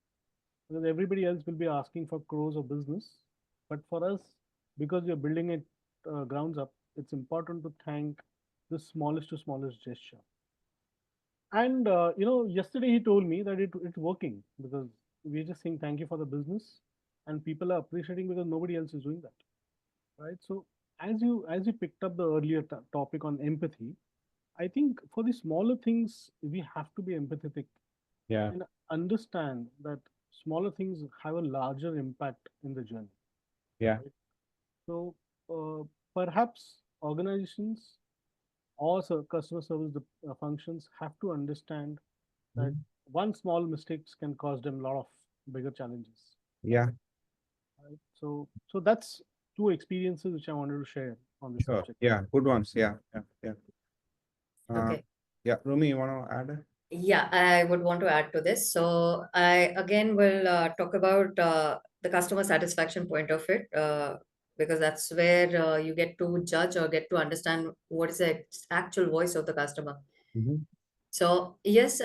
because everybody else will be asking for crores of business. But for us, because we are building it grounds up, it's important to thank the smallest to smallest gesture. And yesterday he told me that it's working because we're just saying thank you for the business, and people are appreciating because nobody else is doing that, right? So as you picked up the earlier topic on empathy, I think for the smaller things we have to be empathetic Yeah. and understand that smaller things have a larger impact in the journey, Yeah. right? So perhaps organizations or customer service functions have to understand that Mhm. one small mistakes can cause them a lot of bigger challenges, Yeah. right? So that's two experiences which I wanted to share on this Sure. subject. Yeah. Good ones. Yeah. Uh, Okay. yeah. Rumi, you want to add? Yeah, I would want to add to this. So I again will talk about the customer satisfaction point of it, because that's where you get to judge or get to understand what is the actual voice of the customer. Mhm. So yes,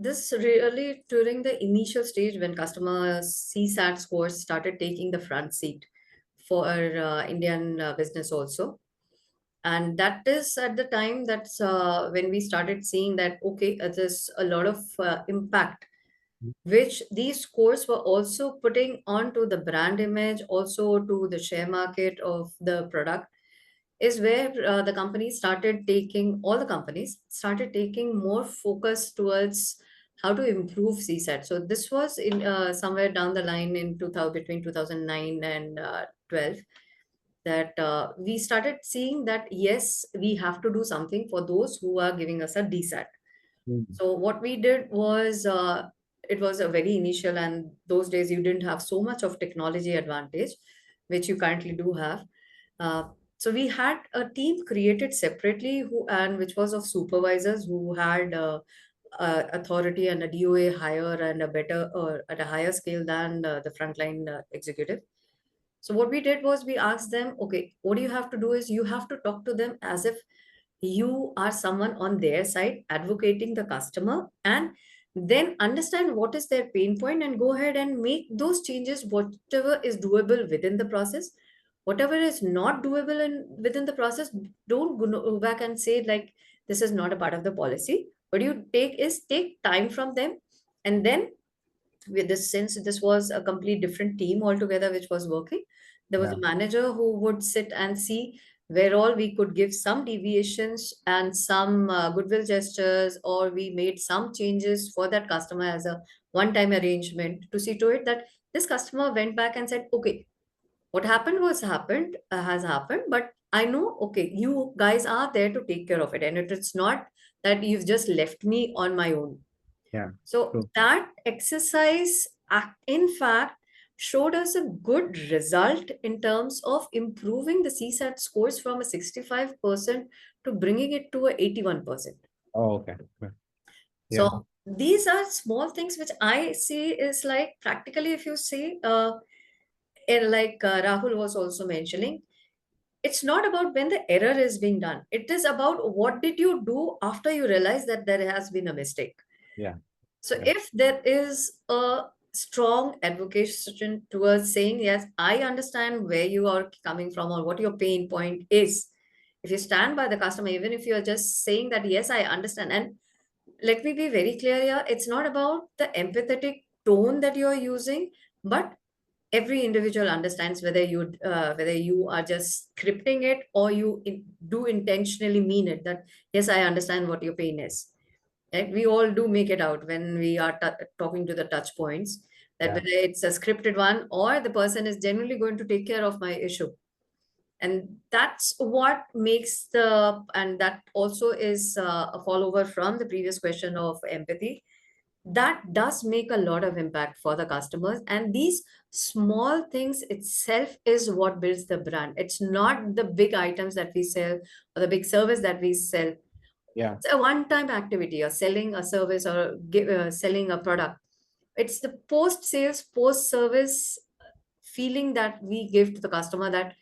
this really during the initial stage when customer CSAT scores started taking the front seat for Indian business also, and that is at the time that's when we started seeing that okay, there's a lot of impact which these scores were also putting onto the brand image, also to the share market of the product, is where the companies started taking, all the companies started taking more focus towards how to improve CSAT. So this was in somewhere down the line in 2000, between 2009 and 12, that we started seeing that yes, we have to do something for those who are giving us a DSAT. Mm. So what we did was, it was a very initial, and those days you didn't have so much of technology advantage, which you currently do have. Uh, so we had a team created separately, who and which was of supervisors who had authority and a DOA higher and a better, or at a higher scale than the frontline executive. So what we did was we asked them, okay, what you have to do is you have to talk to them as if you are someone on their side advocating the customer, and then understand what is their pain point and go ahead and make those changes, whatever is doable within the process. Whatever is not doable within the process, don't go back and say like this is not a part of the policy. What you take is take time from them, and then with this, since this was a complete different team altogether which was working, there was Yeah. a manager who would sit and see where all we could give some deviations and some goodwill gestures, or we made some changes for that customer as a one time arrangement, to see to it that this customer went back and said, okay, what happened was happened, has happened, but I know, okay, you guys are there to take care of it, and it's not that you've just left me on my own. Yeah. So True. that exercise, in fact, showed us a good result in terms of improving the CSAT scores from a 65% to bringing it to a 81%. Oh, okay. Okay. Yeah. So these are small things which I see is like practically, if you see, like Rahul was also mentioning, it's not about when the error is being done. It is about what did you do after you realize that there has been a mistake. Yeah. So Yeah. if there is a strong advocation towards saying, yes, I understand where you are coming from or what your pain point is. If you stand by the customer, even if you are just saying that, yes, I understand. And let me be very clear here, it's not about the empathetic tone that you're using, but every individual understands whether you are just scripting it or you do intentionally mean it, that yes, I understand what your pain is. Right? We all do make it out when we are talking to the touch points, that Yeah. whether it's a scripted one or the person is genuinely going to take care of my issue. And that's what makes the, and that also is a follower from the previous question of empathy. That does make a lot of impact for the customers. And these small things itself is what builds the brand. It's not the big items that we sell or the big service that we sell. Yeah. It's a one-time activity, or selling a service, or selling a product. It's the post-sales, post-service feeling that we give to the customer, that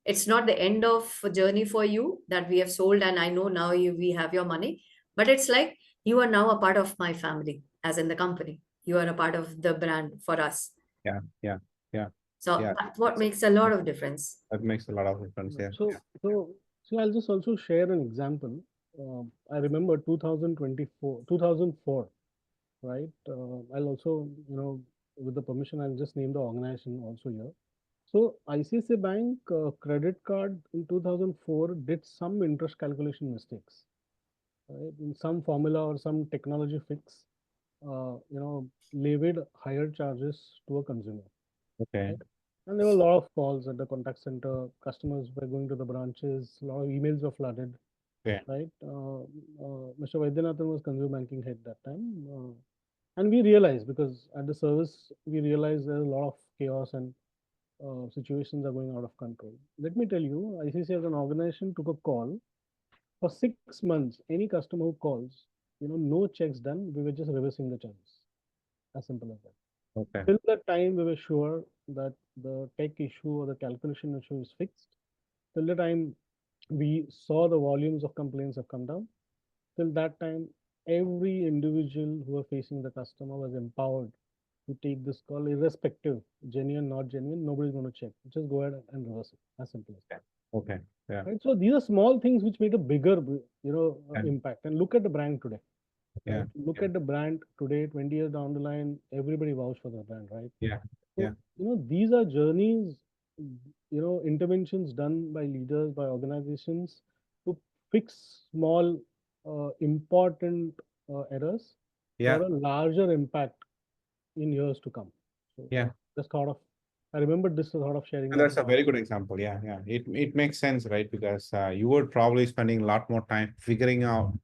it's not the end of a journey for you, that we have sold and I know now we have your money, but it's like you are now a part of my family, as in the company. You are a part of the brand for us. Yeah. Yeah. Yeah. So Yeah. that's what makes a lot of difference. That makes a lot of difference. Yeah. So I'll just also share an example. I remember 2024, 2004, right? I'll also, with the permission, I'll just name the organization also here. So ICICI Bank credit card in 2004 did some interest calculation mistakes, right? In some formula or some technology fix, levied higher charges to a consumer, Okay. right? And there were a lot of calls at the contact center. Customers were going to the branches. A lot of emails were flooded, Yeah. right? Mr. Vaidyanathan was consumer banking head that time. And we realized, because at the service, we realized there's a lot of chaos and situations are going out of control. Let me tell you, ICC as an organization took a call for 6 months. Any customer who calls, no checks done, we were just reversing the charges. As simple as that. Okay. Till that time, we were sure that the tech issue or the calculation issue is fixed. Till the time we saw the volumes of complaints have come down, till that time, every individual who were facing the customer was empowered to take this call, irrespective, genuine, not genuine, nobody's going to check. Just go ahead and reverse it. As simple as that. Okay. Yeah. Right? So these are small things which made a bigger, And impact. And look at the brand today. Yeah. Right? Look at the brand today, 20 years down the line, everybody vows for the brand, right? Yeah. So, Yeah. these are journeys, interventions done by leaders, by organizations to fix small, important errors Yeah. for a larger impact in years to come. So, Yeah. just thought of, I remember this thought of sharing And that. that's a very good example. Yeah, yeah. It makes sense, right? Because you were probably spending a lot more time figuring out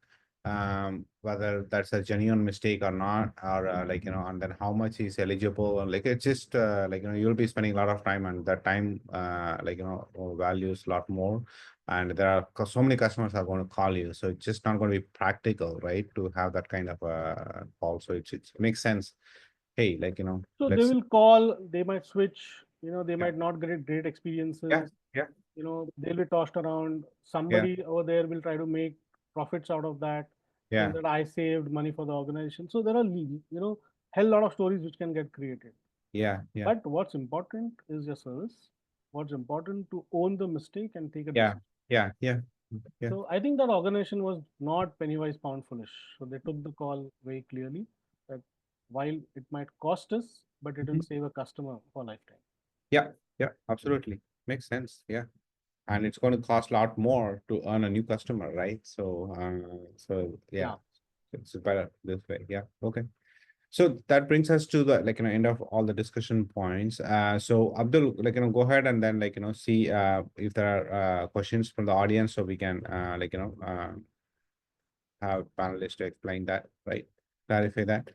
whether that's a genuine mistake or not, or and then how much is eligible. And like it's just you'll be spending a lot of time, and that time values a lot more. And there are so many customers are going to call you, so it's just not going to be practical, right? To have that kind of call. So it makes sense. Hey, So they let's will call, they might switch, they yeah, might not get great yeah, experiences, yeah, they'll be tossed around. yeah, Somebody over there will try to make profits out of that, saying yeah. that I saved money for the organization. So there are, hell lot of stories which can get created. Yeah, yeah, But what's important is your service. What's important to own the mistake and take a yeah, decision. yeah, yeah, yeah, So I think that organization was not penny wise pound foolish. So they took the call very clearly that while it might cost us, but it will Mhm. save a customer for lifetime. Yeah, yeah, absolutely. Makes sense. Yeah. And it's going to cost a lot more to earn a new customer, right? So yeah, Yeah. it's better this way. Yeah. Okay. So that brings us to the end of all the discussion points. So Abdul, go ahead and then see if there are questions from the audience, so we can have panelists to explain that, right? Clarify that.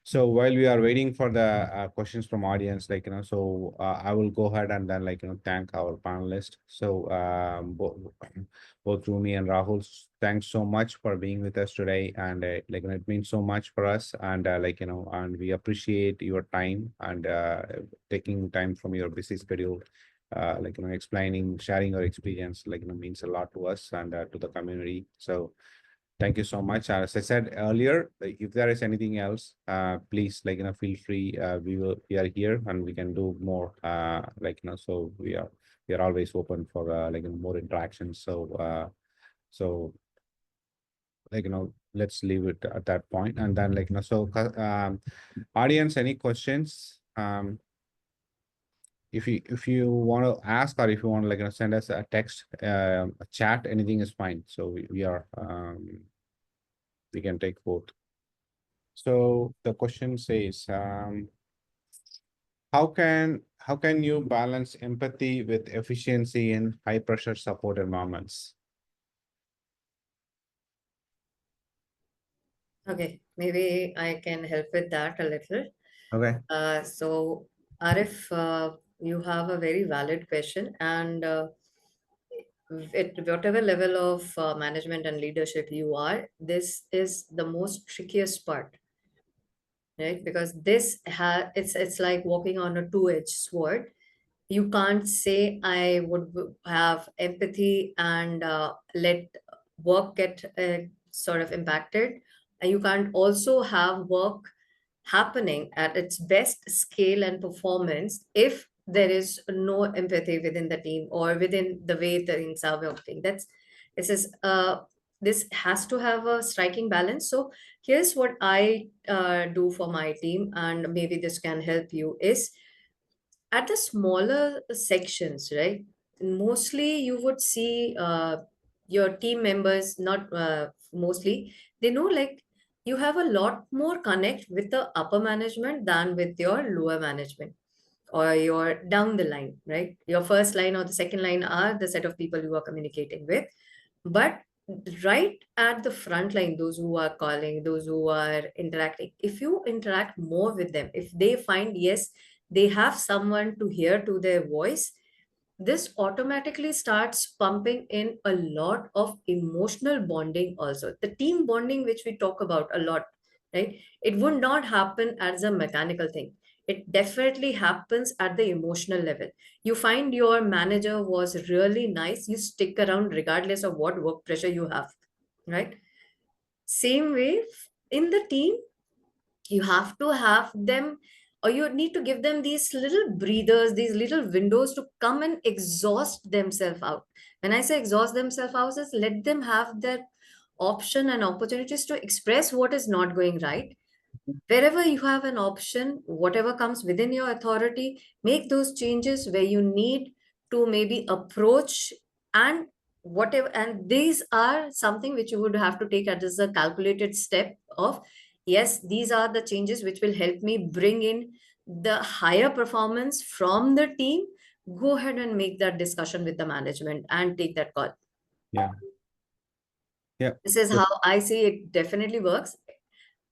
So while we are waiting for the questions from audience, I will go ahead and then thank our panelists. So both Rumi and Rahul, thanks so much for being with us today, and it means so much for us, and and we appreciate your time and taking time from your busy schedule, explaining, sharing your experience, means a lot to us and to the community. So thank you so much. As I said earlier, if there is anything else, please feel free. We are here and we can do more. So we are always open for more interactions. So let's leave it at that point. And then audience, any questions? If you want to ask, or if you want to send us a text, a chat, anything is fine. So we can take both. So the question says, how can you balance empathy with efficiency in high pressure support environments? Okay, maybe I can help with that a little. Okay. So, Arif, you have a very valid question, and at whatever level of management and leadership you are, this is the most trickiest part, right? Because it's like walking on a two-edged sword. You can't say I would have empathy and let work get sort of impacted, and you can't also have work happening at its best scale and performance if there is no empathy within the team or within the way things are working. This is this has to have a striking balance. So here's what I do for my team, and maybe this can help you, is at the smaller sections, right? Mostly you would see your team members, not mostly, they know like you have a lot more connect with the upper management than with your lower management or your down the line, right? Your first line or the second line are the set of people you are communicating with. But right at the front line, those who are calling, those who are interacting, if you interact more with them, if they find, yes, they have someone to hear to their voice, this automatically starts pumping in a lot of emotional bonding also. The team bonding, which we talk about a lot, right? It would not happen as a mechanical thing. It definitely happens at the emotional level. You find your manager was really nice, you stick around regardless of what work pressure you have, right? Same way in the team, you have to have them, or you need to give them these little breathers, these little windows to come and exhaust themselves out. When I say exhaust themselves out, is let them have that option and opportunities to express what is not going right. Wherever you have an option, whatever comes within your authority, make those changes where you need to maybe approach and whatever. And these are something which you would have to take as a calculated step of, yes, these are the changes which will help me bring in the higher performance from the team. Go ahead and make that discussion with the management and take that call. Yeah. Yeah. This is how I see it definitely works.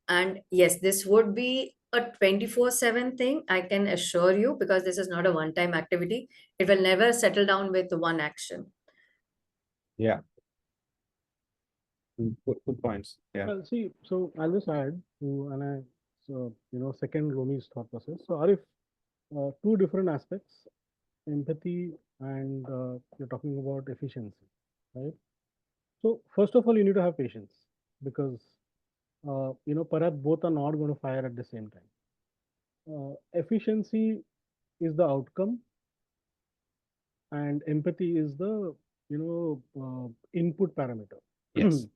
And yes, this would be a 24/7 thing, I can assure you, because this is not a one-time activity. It will never settle down with one action. Yeah. Good points. Yeah. Well, see, so I'll just add to, and I, so, second Romi's thought process. So, Arif, two different aspects, empathy and you're talking about efficiency, right? So, first of all, you need to have patience because, perhaps both are not going to fire at the same time. Efficiency is the outcome and empathy is the, input parameter. Yes.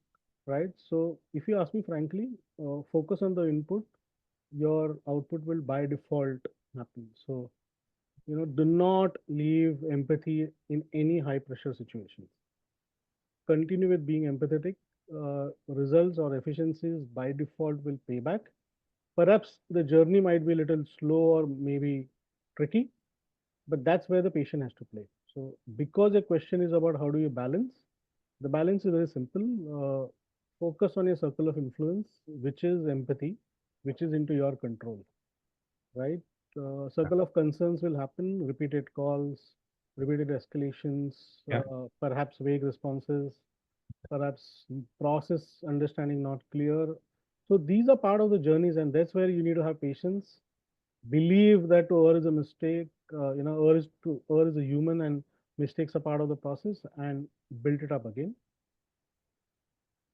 Right? So if you ask me frankly, focus on the input, your output will by default happen. So, do not leave empathy in any high pressure situations. Continue with being empathetic. Results or efficiencies by default will pay back. Perhaps the journey might be a little slow or maybe tricky, but that's where the patient has to play. So because the question is about how do you balance, the balance is very simple. Focus on your circle of influence, which is empathy, which is into your control, right? Circle of concerns will happen, repeated calls, repeated escalations, Yeah. perhaps vague responses, perhaps process understanding not clear. So these are part of the journeys, and that's where you need to have patience. Believe that to err is a mistake. Err is a human, and mistakes are part of the process, and build it up again.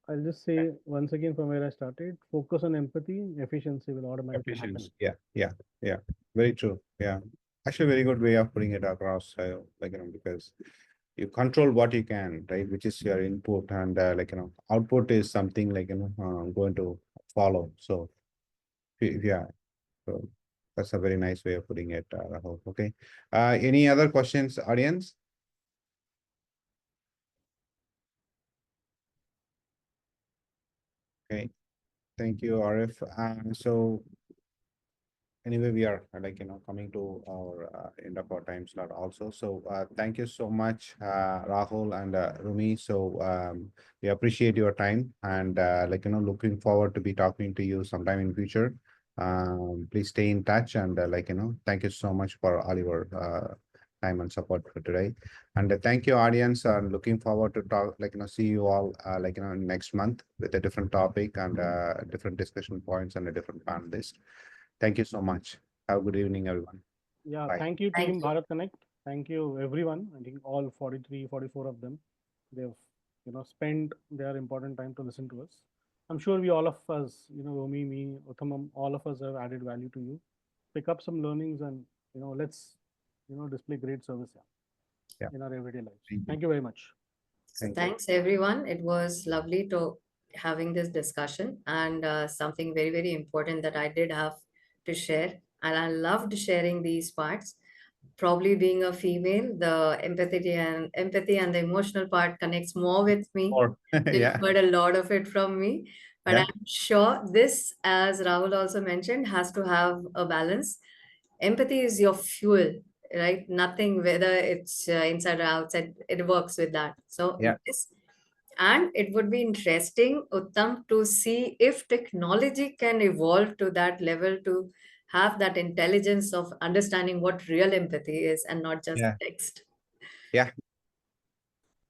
I'll just say once again from where I started, focus on empathy, efficiency will automatically happen. Yeah. Very true. Yeah. Actually, very good way of putting it across, because you control what you can, right? Which is your input and output is something going to follow. So yeah, so that's a very nice way of putting it, Rahul. Okay. Any other questions, audience? Okay. Thank you, Arif. So anyway, we are coming to our end of our time slot also. So thank you so much, Rahul and Rumi. So we appreciate your time and looking forward to be talking to you sometime in future. Please stay in touch and thank you so much for all your time and support for today. And thank you, audience. And looking forward to talk see you all next month with a different topic and different discussion points and a different panelist. Thank you so much. Have a good evening, everyone. Yeah, Bye. thank you, Thank Team you. Bharat Connect. Thank you, everyone. I think all 43, 44 of them, they've spent their important time to listen to us. I'm sure we all of us, Romi, me, Uttamam, all of us have added value to you. Pick up some learnings and let's display great service in our everyday lives. Thank you very much. So thanks everyone. It was lovely to having this discussion and something very, very important that I did have to share. And I loved sharing these parts. Probably being a female, the empathy and the emotional part connects more with me. Or You've yeah, heard a lot of it from me. But yeah, I'm sure this, as Rahul also mentioned, has to have a balance. Empathy is your fuel, right? Nothing, whether it's inside or outside, it works with that. So yeah, yes, and it would be interesting, Uttam, to see if technology can evolve to that level to have that intelligence of understanding what real empathy is and not just yeah, text. yeah,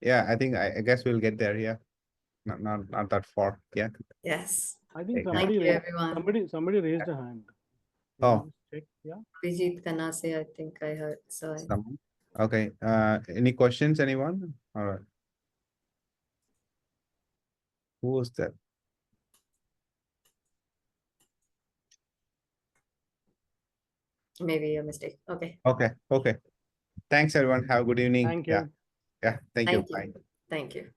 yeah. I think I guess we'll get there. Yeah, not that far. Yeah. Yes. I think Yeah. Thank you, everyone. somebody raised a hand. Let me Oh, just check. Yeah. Vijit Kanase, I think I heard. So someone. Okay. Any questions? Anyone? All right. Who was that? maybe a mistake. Okay. Okay. Okay. Thanks, everyone. Have a good evening. Thank Yeah. you. Yeah. Thank you. Thank you. Bye. Thank you.